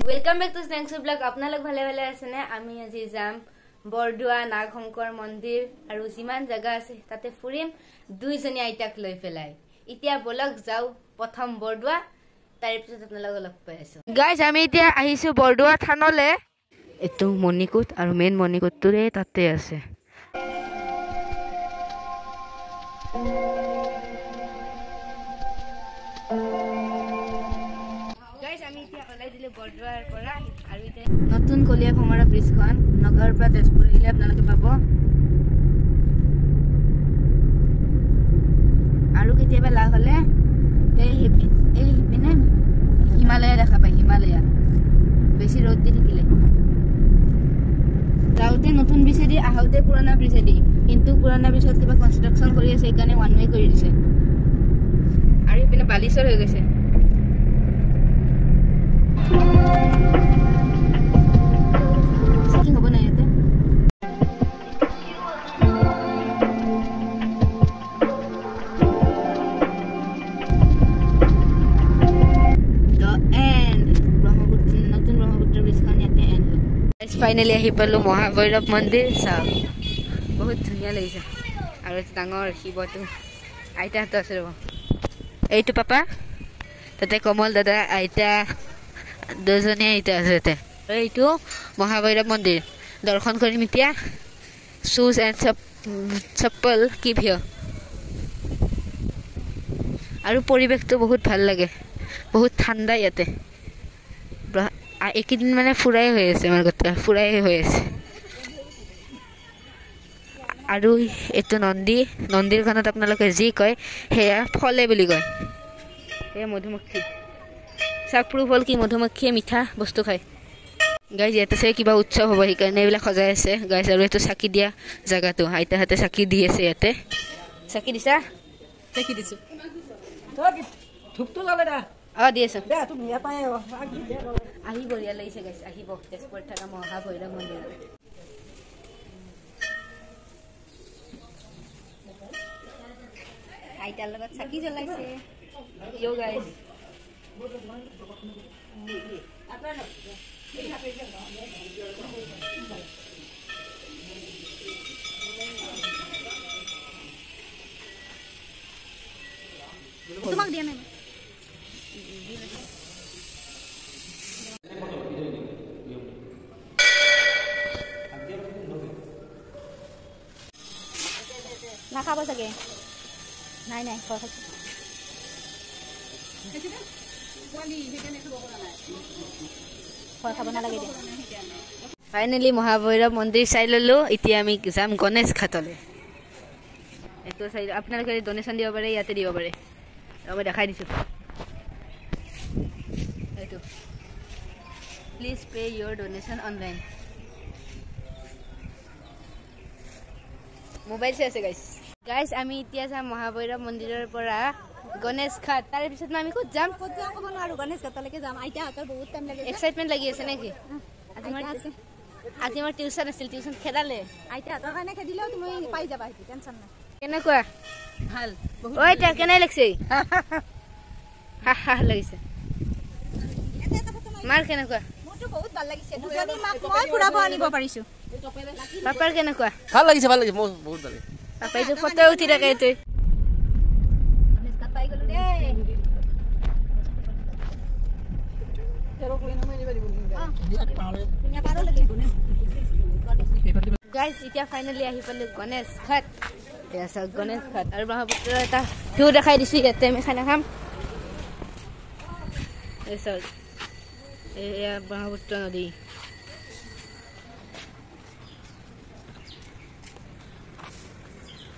Welcome back to snacks blog आपनालोक ভালে ভালে আছে না আমি আজি যাম বৰদোৱা নাগশংকৰ মন্দিৰ আৰু যিমান জায়গা আছে তাতে ফুৰিম দুইজনী আইতাক লৈ পেলাই এতিয়া বলক যাও প্ৰথম বৰদোৱা তাৰ পিছত আপোনালোক লগ পাই আছো গাইস আমি এতিয়া আহিছো বৰদোৱা থানলে এটো মণিকুট আৰু মেন মণিকুটৰে তাতে আছে বৰদোৱাৰ পৰা আৰু ইতে নতুন কলিয়া ভমৰা ব্ৰিজখন নগৰৰ পৰা তেজপুৰ ইলে আপোনালোকে পাব আৰু কেতিয়াবা লাগ হলে এই হিপিনে হিমালয় দেখা পায় হিমালয় বেছি ৰ'দ দি থাকিলে যাওঁতে নতুন ব্ৰিজেদি আহোঁতে পুৰণা ব্ৰিজেদি কিন্তু পুৰণা ব্ৰিজত কিবা কনষ্ট্ৰাকশ্যন কৰি আছে সেইকাৰণে ওৱান ৱে কৰি দিছে আৰু ইপিনে বালিচৰ হৈ গৈছে Seking apa nanya teh? The end. Brahmaputra, notun Brahmaputra bridge kan yate end. Finally ahi palu Mahabhairav mandir sa. Bahut dhuniya lagise. Aru dangor hibotu. Aita to ase ro. Eitu papa. Tate Komal dada aita দুজনে আইতা আছে এইটো মহাভৈৰৱ মন্দিৰ দৰ্শন কৰিম এতিয়া shoes and চপ্পল কি ভিও আৰু পৰিৱেশটো বহুত ভাল লাগে বহুত ঠাণ্ডা ইয়াতে একদিন মানে ফুৰাই হৈ আছে আমাৰ কথা ফুৰাই হৈ আছে আৰু এটো নন্দীৰখনত আপোনালোকে যি কয় হেয়া ফলে বুলি কয় এ মধুমক্ষী চাকপ্ৰুফ হল কি মধুমক্ষীয়ে মিঠা বস্তু খায় গাইজ ইয়াতে চাই কিবা উৎসৱ হ'ব সেইকাৰণে এইবিলাক সজাই আছে গাইজ আৰু এইটো চাকি দিয়া জেগাটো আইতাহঁতে চাকি দি আছে ইয়াতে চাকি দিছা চাকি দিছো দি আছো আহিব ইয়াত লাগিছে গাইজ আহিব তেজপুৰত থকা মহাভৈৰৱ মন্দিৰ আইতাৰ লগত চাকি জ্বলাইছে ইয়ো গাইজ তোমাক দিয়া নাই নাখাব চাগে নাই নাই ফাইনেলি মহাভৈৰৱ মন্দিৰ চাই ললো এতিয়া আমি যাম গণেশ ঘাটলে এইটো চাই আপোনালোকে ডনেশ্যন দিব পাৰে ইয়াতে দিব পাৰে মই দেখাই দিছো এইটো please pay Euro donation online mobile চাই আছে গাইজ আমি এতিয়া যাম মহাভৈৰৱ মন্দিৰৰ পৰা গণেশ ঘাট তাৰ পিছত আমি ক'ত যাম ক'ব নোৱাৰো গণেশ ঘাটলৈকে যাম আইতাহঁতৰ বহুত টাইম লাগে এক্সাইটমেণ্ট লাগি আছে নেকি আজি মোৰ টিউচন আছিল টিউচন খেদালে আইতাহঁতৰ কাৰণে খেদিলেও তুমি পাই যাবা সেইটো টেনশ্যন নাই কেনেকুৱা ভাল ঐ তা কেনে লাগিছে হা লাগিছে মাৰ কেনেকুৱা মোৰটো বহুত ভাল লাগিছে দুজনী মাক মই ফুৰাব আনিব পাৰিছো পাপাৰ কেনেকুৱা ভাল লাগিছে মোৰ বহুত ভাল লাগিছে পাপাই যে ফটো উঠি থাকে তুই গাইজ এতিয়া ফাইনেলি আহি পালো গণেশ ঘাট গণেশ ঘাট আৰু ব্ৰহ্মপুত্ৰৰ এটা ভিউ দেখাই দিছো ইয়াতে আমি খানা খাম এয়া ব্ৰহ্মপুত্ৰ নদী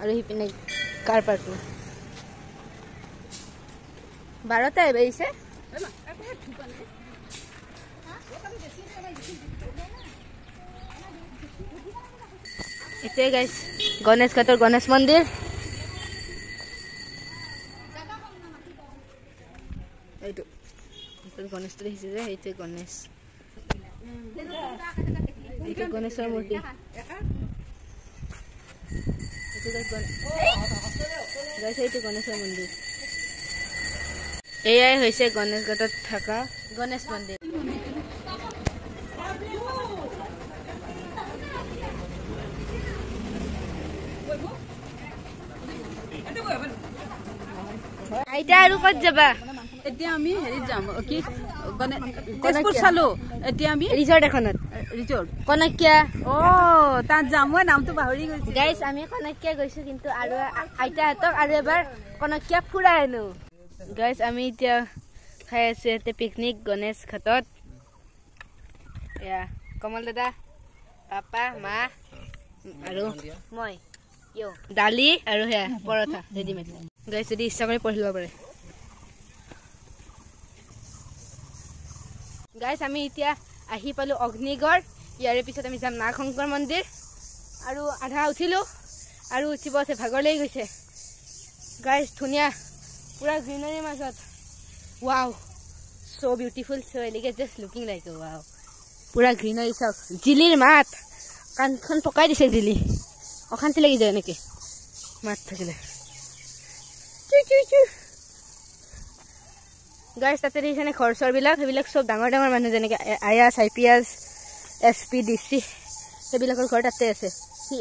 আৰু সিপিনে কাৰ পাৰ্কটো 12টাই বাজিছে এতিয়া গাইজ গণেশ ঘাটৰ গণেশ মন্দিৰ এইটো গণেশটো দেখিছে যে এইটোৱে গণেশ এইটো গণেশৰ মূৰ্তি এইটো গণেশৰ মন্দিৰ এয়াই হৈছে গণেশঘাটত থকা গণেশ মন্দিৰ। আইতা আৰু ক'ত যাবা? এতিয়া আমি হেৰিত যাম কি তেজপুৰ চালো। এতিয়া আমি ৰিজৰ্ট এখনত ৰিজৰ্ট কনকিয়া তাত যাম। মই নামটো পাহৰি গৈছো। গাইজ আমি কনকিয়া গৈছো কিন্তু আৰু আইতাহঁতক আৰু এবাৰ কনকিয়া ফুৰাই আনো। গাইজ আমি এতিয়া খাই আছো ইয়াতে পিকনিক গণেশ ঘাটত। এয়া কমল দাদা, পাপা, মা আৰু মই দালি আৰু সেয়া পৰঠা ৰেডিমেড। গাইজ যদি ইচ্ছা কৰি পঢ়ি ল'ব পাৰে। গাইজ আমি এতিয়া আহি পালো অগ্নিগড়। ইয়াৰে পিছত আমি যাম নাগশংকৰ মন্দিৰ। আৰু আধা উঠিলো আৰু উঠিব আছে, ভাগৰ লাগি গৈছে। গাইজ ধুনীয়া পুৰা গ্ৰীনাৰীৰ মাজত। Wow, so beautiful, so elegant, just looking like a wow. পুৰা গ্ৰীনাৰী চাওক। জিলিৰ মাত, কাণখন পকাই দিছে জিলি। অশান্তি লাগি যায় এনেকে মাত থাকিলে। গাইজ তাতে দেখিছেনে ঘৰ চৰবিলাক? সেইবিলাক চব ডাঙৰ ডাঙৰ মানুহ, যেনেকৈ আয়াছ, IPS, SP, DC, সেইবিলাকৰ ঘৰ তাতে আছে।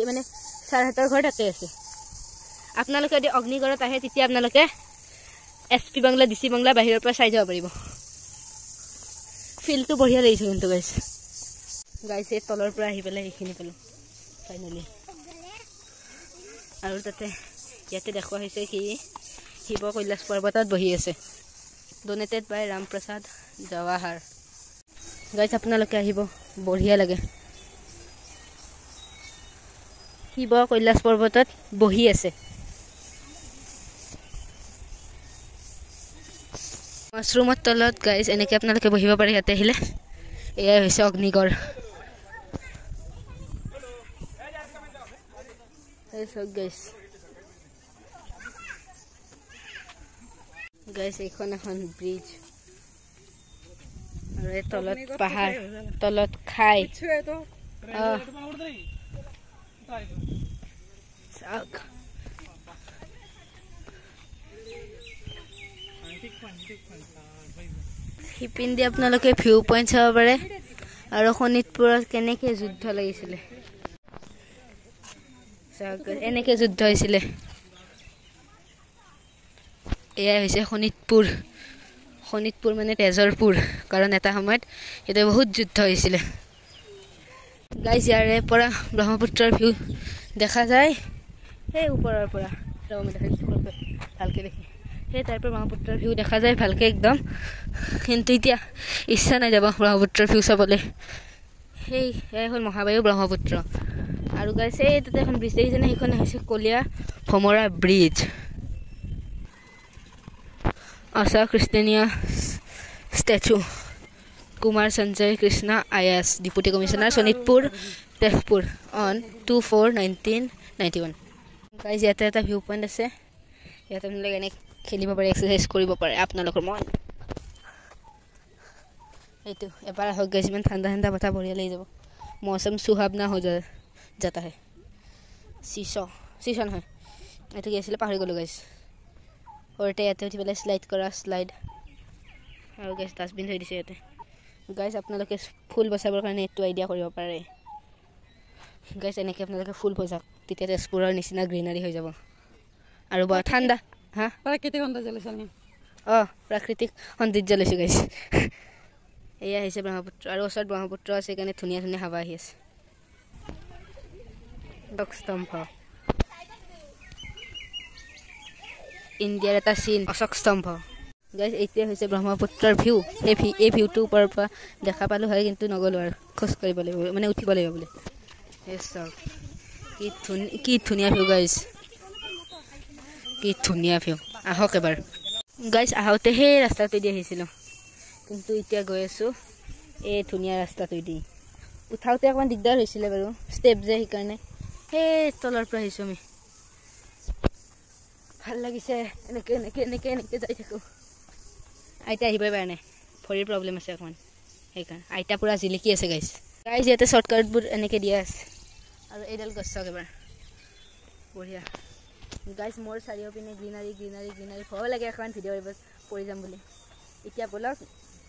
মানে ছাৰহঁতৰ ঘৰ তাতে আছে। আপোনালোকে যদি অগ্নিগড়ত আহে তেতিয়া আপোনালোকে SP বাংলা, DC বাংলা বাহিৰৰ পৰা চাই যাব পাৰিব। ফিল্ডটো বঢ়িয়া লাগিছে কিন্তু গাইজ। গাইজ এই তলৰ পৰা আহি পেলাই এইখিনি পালোঁ ফাইনেলি। আৰু তাতে ইয়াতে দেখুওৱা হৈছে কি শিৱ কৈলাশ পৰ্বতত বহি আছে। ডনেটেড বাই ৰামপ্ৰসাদ জৱাহাৰ। গাইজ আপোনালোকে আহিব, বঢ়িয়া লাগে। শিৱ কৈলাশ পৰ্বতত বহি আছে। মাছৰুমৰ তলত গাইজ এনেকৈ আপোনালোকে বহিব পাৰে ইয়াতে আহিলে। এয়াই হৈছে অগ্নিগড়। গাইজ গাইজ এইখন এখন ব্ৰিজ আৰু এই তলত পাহাৰ, তলত খাই। সিপিন্ধি আপোনালোকে ভিউ পইণ্ট চাব পাৰে আৰু শোণিতপুৰত কেনেকৈ যুদ্ধ লাগিছিলে, এনেকৈ যুদ্ধ হৈছিলে। এয়াই হৈছে শোণিতপুৰ। শোণিতপুৰ মানে তেজৰপুৰ, কাৰণ এটা সময়ত ইয়াতে বহুত যুদ্ধ হৈছিলে। গাইজ ইয়াৰে পৰা ব্ৰহ্মপুত্ৰৰ ভিউ দেখা যায় সেই ওপৰৰ পৰা। ভালকৈ দেখি সেই তাৰ পৰা ব্ৰহ্মপুত্ৰৰ ভিউ দেখা যায় ভালকৈ একদম। কিন্তু এতিয়া ইচ্ছা নাই যাব ব্ৰহ্মপুত্ৰৰ ভিউ চাবলৈ। সেয়াই হ'ল মহাবায়ু ব্ৰহ্মপুত্ৰ। আৰু গাইজ এই তাতে এখন ব্ৰিজ দেখিছেনে? সেইখন হৈছে কলীয়া ভমৰা ব্ৰিজ। আশা কৃষ্ণনীয় statue, Kumar Sanjay Krishna IAS, deputy commissioner, Sonitpur, Tezpur, on 2/4/1991। Guys ইয়াতে এটা ভিউ পইণ্ট আছে। ইয়াতে আপোনালোকে এনে খেলিব পাৰে, এক্সাৰচাইজ কৰিব পাৰে আপোনালোকৰ মন। এইটো এবাৰ আহক গাইজ, ইমান ঠাণ্ডা ঠাণ্ডা বতাহ বঢ়িয়া লাগি যাব। মৌচম সুহাৱনা হৈ যাতা হে। চিছ নহয়, এইটো কি আছিলে পাহৰি গ'লোঁ গাইজ। সৰুতে ইয়াতে উঠি পেলাই শ্লাইড কৰা, শ্লাইড। আৰু গাইজ ডাষ্টবিন থৈ দিছে ইয়াতে। গাইজ আপোনালোকে ফুল বচাবৰ কাৰণে এইটো আইডিয়া কৰিব পাৰে। গাইজ এনেকৈ আপোনালোকে ফুল বচাওক, তেতিয়া তেজপুৰৰ নিচিনা গ্ৰীনাৰী হৈ যাব আৰু বৰ ঠাণ্ডা। হা, প্ৰাকৃতিক সৌন্দৰ্য লৈছে আমি। প্ৰাকৃতিক সৌন্দৰ্য লৈছোঁ গাইজ। এয়া হৈছে ব্ৰহ্মপুত্ৰ, আৰু ওচৰত ব্ৰহ্মপুত্ৰ আছে সেইকাৰণে ধুনীয়া ধুনীয়া হাৱা আহি আছে। স্তম্ভ ইণ্ডিয়াৰ এটা চিন, অশোক স্তম্ভ। গাইজ এইটোৱে হৈছে ব্ৰহ্মপুত্ৰৰ ভিউ। এই ভিউটো ওপৰৰ পৰা দেখা পালোঁ হয়, কিন্তু নগ'লোঁ আৰু খোজ কাঢ়িব লাগিব, মানে উঠিব লাগিব বুলি। চাওক কি ধুনীয়া ভিউ গাইজ, কি ধুনীয়া ভিউ। আহক এবাৰ গাইজ। আহোঁতে সেই ৰাস্তাটো দি আহিছিলোঁ, কিন্তু এতিয়া গৈ আছোঁ এই ধুনীয়া ৰাস্তাটো দি। উঠাওঁতে অকণমান দিগদাৰ হৈছিলে বাৰু, ষ্টেপ যে, সেইকাৰণে সেই তলৰ পৰা আহিছোঁ আমি। ভাল লাগিছে এনেকৈ এনেকৈ এনেকৈ এনেকৈ যাই থাকোঁ। আইতা আহিবই পৰা নাই, ভৰিৰ প্ৰব্লেম আছে অকণমান, সেইকাৰণে আইতা পূৰা জিলিকি আছে গাইজ। গাইজ ইয়াতে শ্বৰ্টকাটবোৰ এনেকৈ দিয়া আছে। আৰু এইডাল গছ চাওক এবাৰ, বঢ়িয়া গাইজ। মোৰ চাৰিওপিনে গ্ৰীনাৰী গ্ৰীনাৰী গ্ৰীনাৰী। ভয় লাগে এখন ভিডিঅ' কৰিব, পৰি যাম বুলি এতিয়া বলক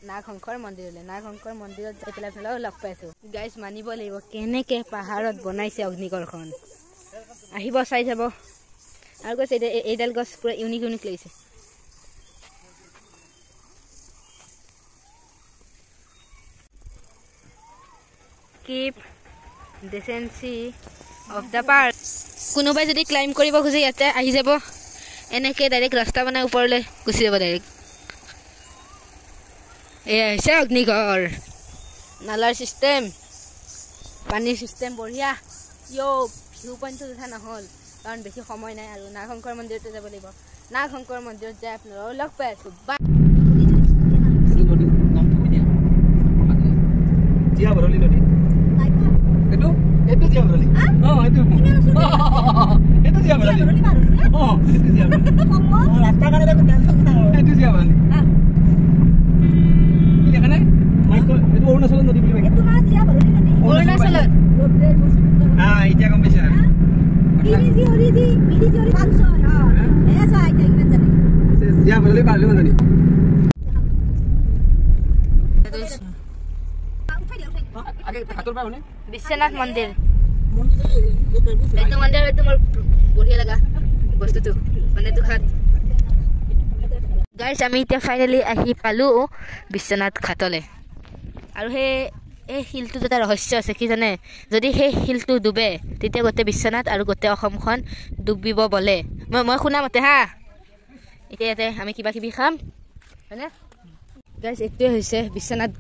নাগশংকৰ মন্দিৰলৈ নাগশংকৰ মন্দিৰত যাই পেলাই আপোনালোকক লগ পাইছোঁ গাইজ মানিব লাগিব কেনেকৈ পাহাৰত বনাইছে অগ্নিগড়খন আহিব চাই যাব আৰু গছ এইডাল গছ পুৰা ইউনিক ইউনিক লাগিছে কিপ ডিচেঞ্চি অফ দ্য পাৰ্ক কোনোবাই যদি ক্লাইম্ব কৰিব খোজে ইয়াতে আহি যাব এনেকৈ ডাইৰেক্ট ৰাস্তা বনাই ওপৰলৈ গুচি যাব ডাইৰেক্ট এয়া হৈছে অগ্নিগড় নালাৰ চিষ্টেম পানীৰ চিষ্টেম বঢ়িয়া ভিউ পইণ্টটো উঠা নহ'ল কাৰণ বেছি সময় নাই আৰু নাগশংকৰ মন্দিৰতে যাব লাগিব নাগশংকৰ মন্দিৰত যাই আপোনালোকক লগ পাই আছোঁ বাই অৰুণাচলত এতিয়া গম পাইছা বিশ্বনাথ মন্দিৰ এইটো মন্দিৰ এইটো মোৰ বঢ়িয়া লগা বস্তুটো মানে এইটো ঘাট গাইজ আমি এতিয়া ফাইনেলি আহি পালোঁ বিশ্বনাথ ঘাটলৈ আৰু এই শিলটোত এটা ৰহস্য আছে কি জানে যদি সেই শিলটো ডুবে তেতিয়া গোটেই বিশ্বনাথ আৰু গোটেই অসমখন ডুবিব বোলে মই শুনা মতে হা এতিয়া ইয়াতে আমি কিবা কিবি খাম হয়নে গাইজ এইটোৱে হৈছে বিশ্বনাথ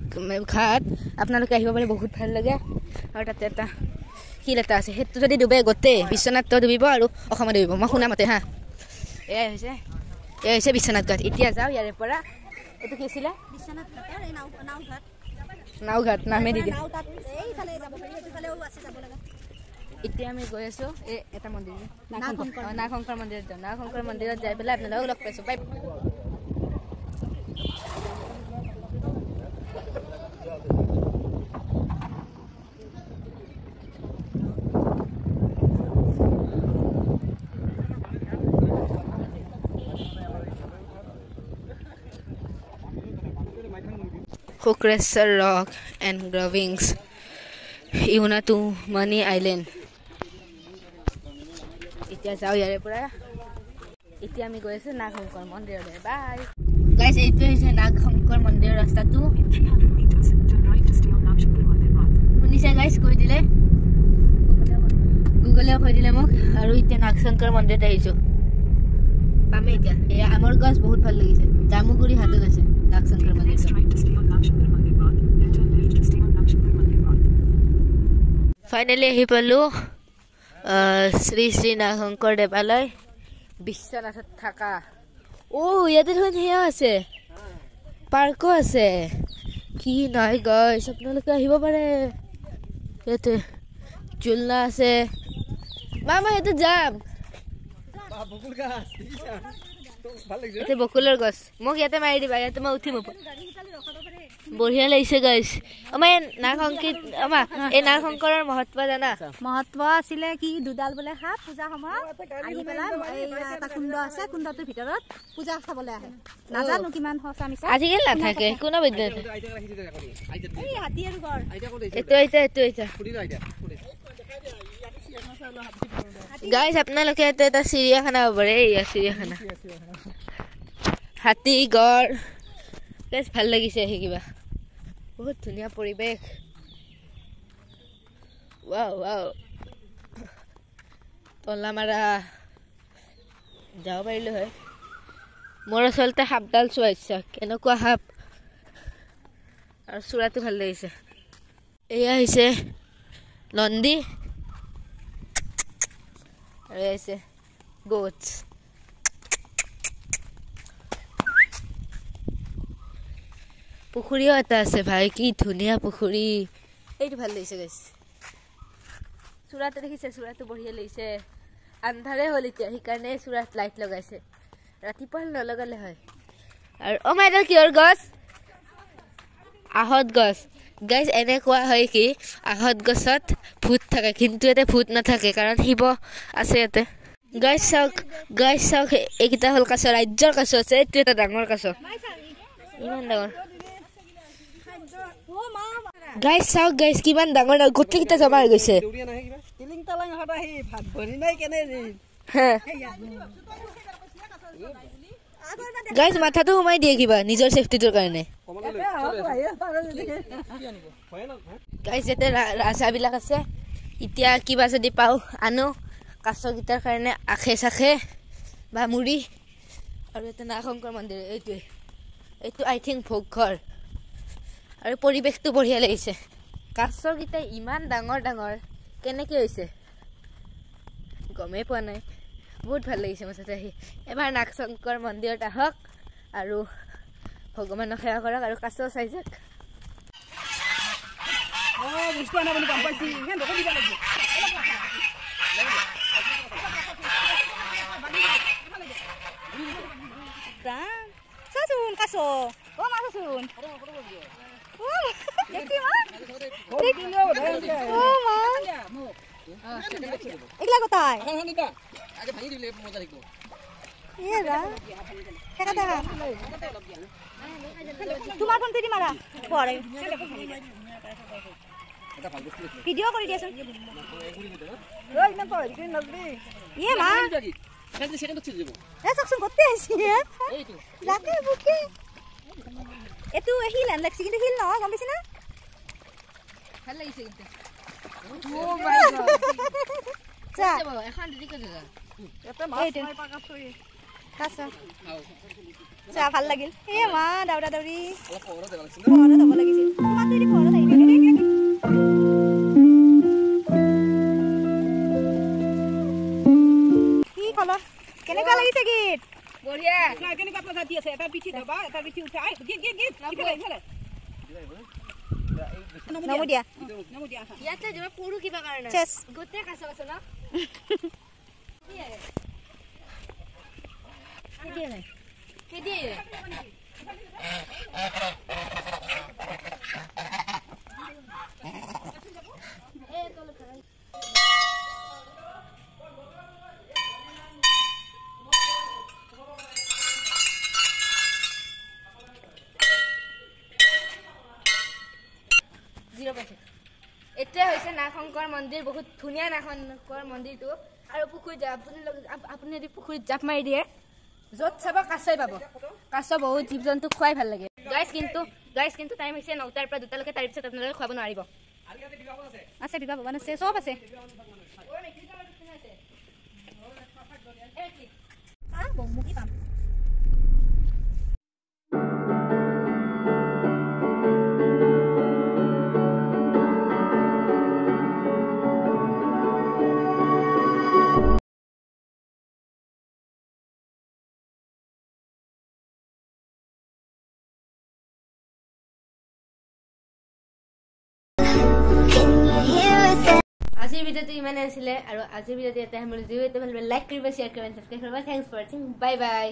ঘাট আপোনালোকে আহিব পাৰে বহুত ভাল লাগে আৰু তাতে এটা শিল এটা আছে সেইটো যদি ডুবে গোটেই বিশ্বনাথ ডুবিব আৰু অসমত ডুবিব মই শুনা মতে হা এয়াই হৈছে বিশ্বনাথ ঘাট এতিয়া যাওঁ ইয়াৰে পৰা এইটো কি আছিলে নাওঘাট নামে দি দিয়ে এতিয়া আমি গৈ আছোঁ এই এটা মন্দিৰ নাগশংকৰ মন্দিৰত যাওঁ নাগশংকৰ মন্দিৰত যাই পেলাই আপোনালোকক লগ পাইছোঁ বাই Kukreshwar Rock and Gravings Iunatu Mani Island এতিয়া যাওঁ ইয়াৰে পৰা এতিয়া আমি গৈ আছোঁ নাগশংকৰ মন্দিৰলৈ বাই গাইজ এইটো হৈছে নাগশংকৰ মন্দিৰৰ ৰাস্তাটো শুনিছে গাইজ কৈ দিলে গুগলেও কৈ দিলে মোক আৰু এতিয়া নাগশংকৰ মন্দিৰত আহিছোঁ পামে এতিয়া এয়া আমৰ গছ বহুত ভাল লাগিছে জামুগুৰি হাতত আছে নাগশংকৰ মন্দিৰ ফাইনেলি আহি পালোঁ শ্ৰী শ্ৰী নাগশংকৰ দেৱালয় বিশ্বনাথত থকা ইয়াতে দেখোন সেয়া আছে পাৰ্কো আছে কি নাই গাইজ আপোনালোকে আহিব পাৰে ইয়াতে ঝুলনা আছে মই সেইটো যাম ইয়াতে বকুলৰ গছ মোক ইয়াতে মাৰি দিবা ইয়াতে মই উঠিম বঢ়িয়া লাগিছে গাইজ আমাৰ এই নাগশংকৰৰ মহত্ব জানা মহত্ব আছিলে কি দুডাল বোলে সাপ পূজা সময়ত আহি পেলাই এটা কুণ্ড আছে কুণ্ডটোৰ ভিতৰত পূজা চাবলৈ আহে নাজানো কিমান সঁচা মিছা আজিকালি নাথাকে কোনো বিদ্যা হাতী আৰু ঘৰ গাইজ আপোনালোকে এটা চিৰিয়াখানা হ'ব পাৰে এয়া চিৰিয়াখানা হাতী গড় গাইজ ভাল লাগিছে আহি কিবা বহুত ধুনীয়া পৰিৱেশ তলামাৰা যাব পাৰিলোঁ হয় মোৰ আচলতে সাপডাল চোৱা ইচ্ছা কেনেকুৱা সাপ আৰু চূড়াটো ভাল লাগিছে এয়া হৈছে নন্দী আৰু এয়া হৈছে গোটছ পুখুৰীও এটা আছে ভাই কি ধুনীয়া পুখুৰী এইটো ভাল লাগিছে গাইছ চূড়াটো দেখিছে চূড়াটো বঢ়িয়া লাগিছে আন্ধাৰে হ'ল এতিয়া সেইকাৰণে চূড়াত লাইট লগাইছে ৰাতিপুৱা নলগালে হয় আৰু এডাল কিহৰ গছ আহঁত গছ গাইজ এনেকুৱা হয় কি আহঁত গছত ভূত থাকে কিন্তু ইয়াতে ভূত নাথাকে কাৰণ শিৱ আছে ইয়াতে গাইছ চাওক এইকেইটা হ'ল কাছ ৰাজ্যৰ কাছ আছে এইটো এটা ডাঙৰ কাছ ইমান ডাঙৰ গাইছ চাওক গাইছ কিমান ডাঙৰ গোটেইকেইটা জমা হৈ গৈছে গাইছ মাথাটো সোমাই দিয়ে কিবা নিজৰ ছেফটিটোৰ কাৰণে গাইছ ইয়াতে ৰাজাবিলাক আছে এতিয়া কিবা যদি পাওঁ আনো কাছকেইটাৰ কাৰণে আখে চাখে বা মুড়ি আৰু এটা নাগশংকৰ মন্দিৰ এইটো আই থিংক ভোগঘৰ আৰু পৰিৱেশটো বঢ়িয়া লাগিছে কাছকেইটা ইমান ডাঙৰ ডাঙৰ কেনেকৈ হৈছে গমেই পোৱা নাই বহুত ভাল লাগিছে মুঠতে আহি এবাৰ নাগশংকৰ মন্দিৰত আহক আৰু ভগৱানক সেৱা কৰক আৰু কাছ চাই যাওক চাচোন কাছ মাছচোন এইগিলা কোথায় তোমাৰ ফোনটো দি মাৰা ভিডিঅ' কৰি দিয়াচোন চাওকচোন গোটেই আহিছে এইটো শিল হেন লাগিছে কিন্তু শিল নহয় গম পাইছে না ভাল লাগিছে কিন্তু ভাল লাগিল এ মা দাউৰা দাউৰি কি খবৰ কেনেকুৱা লাগিছে গীত বঢ়িয়া কেনেকুৱা প্ৰজাতি আছে এটা পিঠি ধবা এটা পিঠি উঠাই নমো দিয়া ইয়াতে যিমান পৰু কিবা কাৰণে গোটেই কাছ আছে ন এতিয়া হৈছে নাগশংকৰ মন্দিৰ বহুত ধুনীয়া নাগশংকৰ মন্দিৰটো আৰু পুখুৰীত আপুনি যদি পুখুৰীত জাপ মাৰি দিয়ে য'ত চাব কাছই পাব কাছ বহুত জীৱ জন্তু খুৱাই ভাল লাগে গাইছ কিন্তু টাইম হৈছে 9টাৰ পৰা 2টালৈকে তাৰ পিছত আপোনালোকে খুৱাব নোৱাৰিব আছে বিবাহ ভৱন আছে চব আছে আজিৰ ভিডিঅ'টো ইমানে আছিলে আৰু আজিৰ ভিডিঅ'টো ইয়াতে সামৰিছোঁ। লাইক কৰিব, শ্বেয়াৰ কৰিব, ছাবস্ক্ৰাইব কৰিব। থেংকছ ফৰ ৱাচিং। Bye bye.